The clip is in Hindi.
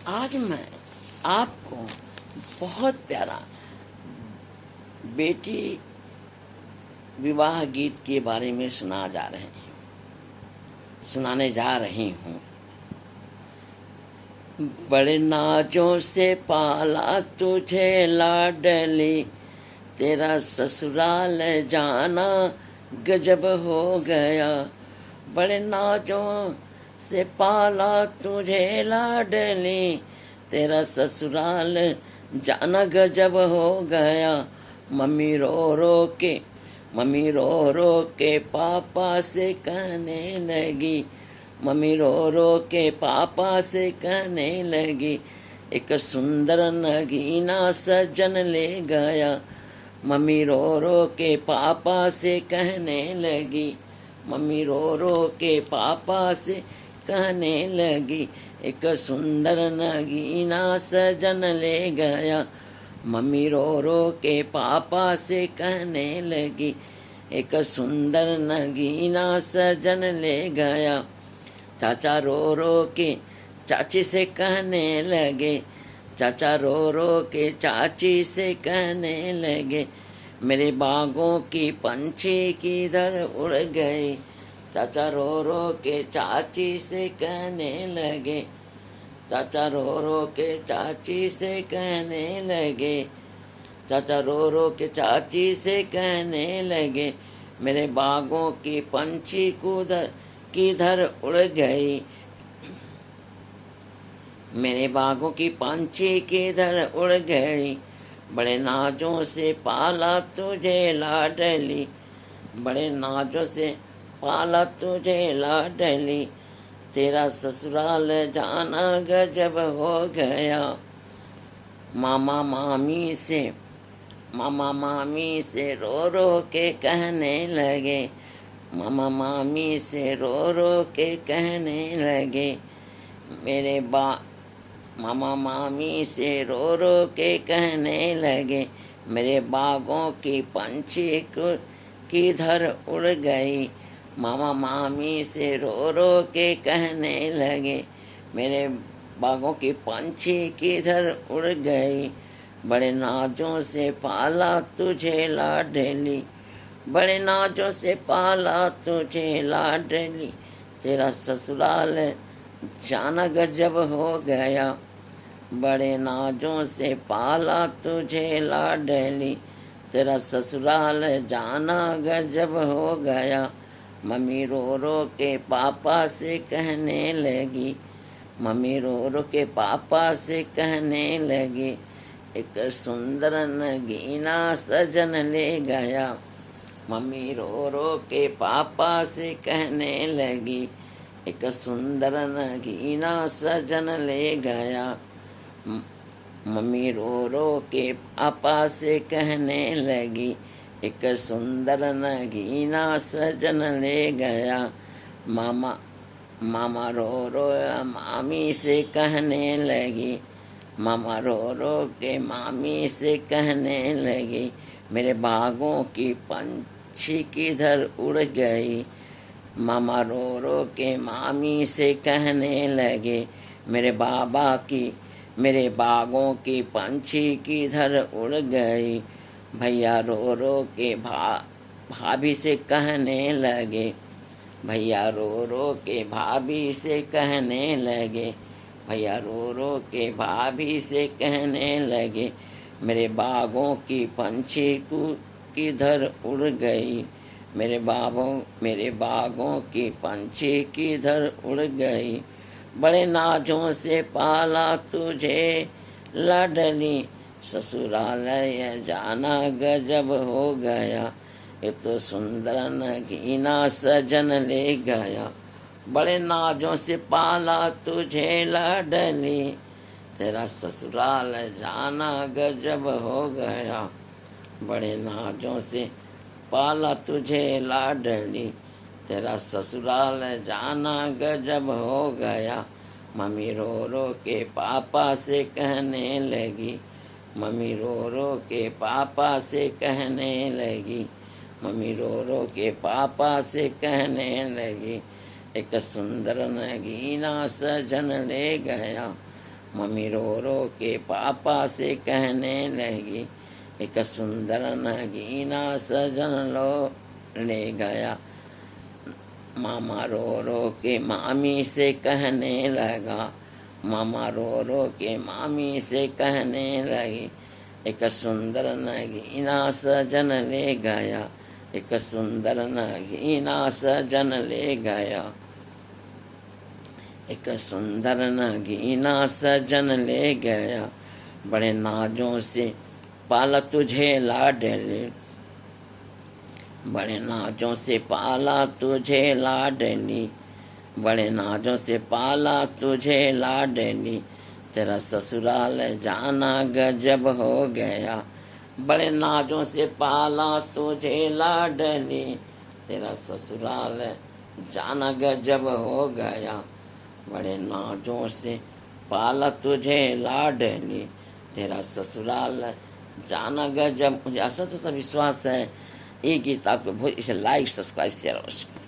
आज मैं आपको बहुत प्यारा बेटी विवाह गीत के बारे में सुनाने जा रही हूँ। बड़े नाजों से पाला तुझे लाडली, तेरा ससुराल जाना गजब हो गया। बड़े नाजों से पाला तुझे लाडली, तेरा ससुराल जाना गजब हो गया। मम्मी रो रो के पापा से कहने लगी, मम्मी रो के पापा से कहने लगी, एक सुंदर नगीना सजन ले गया। मम्मी रो के पापा से कहने लगी, मम्मी रो के पापा से कहने लगी, एक सुंदर नगीना सजन ले गया। मम्मी रो के पापा से कहने लगी, एक सुंदर नगीना सजन ले गया। चाचा रो के चाची से कहने लगे, चाचा रो के चाची से कहने लगे, मेरे बागों की पंछी किधर उड़ गई। चाचा रो के चाची से कहने लगे, चाचा रो के चाची से कहने लगे, चाचा रो के चाची से कहने लगे, मेरे बागों की पंछी किधर उड़ गई। मेरे बागों की पंछी किधर उड़ गई। बड़े नाजों से पाला तुझे लाडली, बड़े नाजों से पाला तुझे लाडली, तेरा ससुराल जाना गजब हो गया। मामा मामी से रो के कहने लगे, मामा मामी से रो के कहने लगे, मामा मामी से रो के कहने लगे, मेरे बागों की पंछी किधर उड़ गई। मामा मामी से रो के कहने लगे, मेरे बागों की पंछी किधर उड़ गई। बड़े नाजों से पाला तुझे लाडली, बड़े नाजों से पाला तुझे लाडली, तेरा ससुराल जाना गजब हो गया। बड़े नाजों से पाला तुझे लाडली, तेरा ससुराल जाना गजब हो गया। मम्मी रो के पापा से कहने लगी, मम्मी रो के पापा से कहने लगी, एक सुंदर नगीना सजन ले गया। मम्मी रो के पापा से कहने लगी, एक सुंदर नगीना सजन ले गया। मम्मी रो के पापा से कहने लगी, एक सुंदर नगीना सजन ले गया। मामा रो मामी से कहने लगी, मामा रो के मामी से कहने लगी, मेरे बागों की पंछी किधर उड़ गई। मामा रो के मामी से कहने लगे, मेरे बागों की पंछी किधर उड़ गई। भैया रो के भाभी से कहने लगे, भैया रो के भाभी से कहने लगे, भैया रो के भाभी से कहने लगे, मेरे बागों की पंछी किधर उड़ गई। मेरे बागों की पंछी किधर उड़ गई। बड़े नाजों से पाला तुझे लाडली, ससुरालय जाना गजब हो गया। ये तो सुंदर नगीना सजन ले गया। बड़े नाजों से पाला तुझे लाडली, तेरा ससुराल जाना गजब हो गया। बड़े नाजों से पाला तुझे लाडली, तेरा ससुराल जाना गजब हो गया। मम्मी रो के पापा से कहने लगी, मम्मी रो के पापा से कहने लगी, मम्मी रो के पापा से कहने लगी, एक सुंदर नगीना सजन ले गया। मम्मी रो रो के पापा से कहने लगी, एक सुंदर नगीना सजन लो ले गया। मामा रो रो के मामी से कहने लगा, मामा रो रो के मामी से कहने लगी, एक सुंदर नगीना सजन ले गया, एक सुंदर नगीना सजन ले गया, एक सुंदर नगीना सजन ले गया। बड़े नाजों से पाला तुझे लाडली, बड़े नाजों से पाला तुझे लाडली, बड़े नाजों से पाला तुझे लाडली, तेरा ससुराल जाना गजब हो गया। बड़े नाजों से पाला तुझे लाडली, तेरा ससुराल जाना गजब हो गया। बड़े नाजों से पाला तुझे लाडली, तेरा ससुराल जाना गजब। मुझे आशा विश्वास है ये गीत आपको बहुत, इसे लाइक सब्सक्राइब शेयर अवश्य।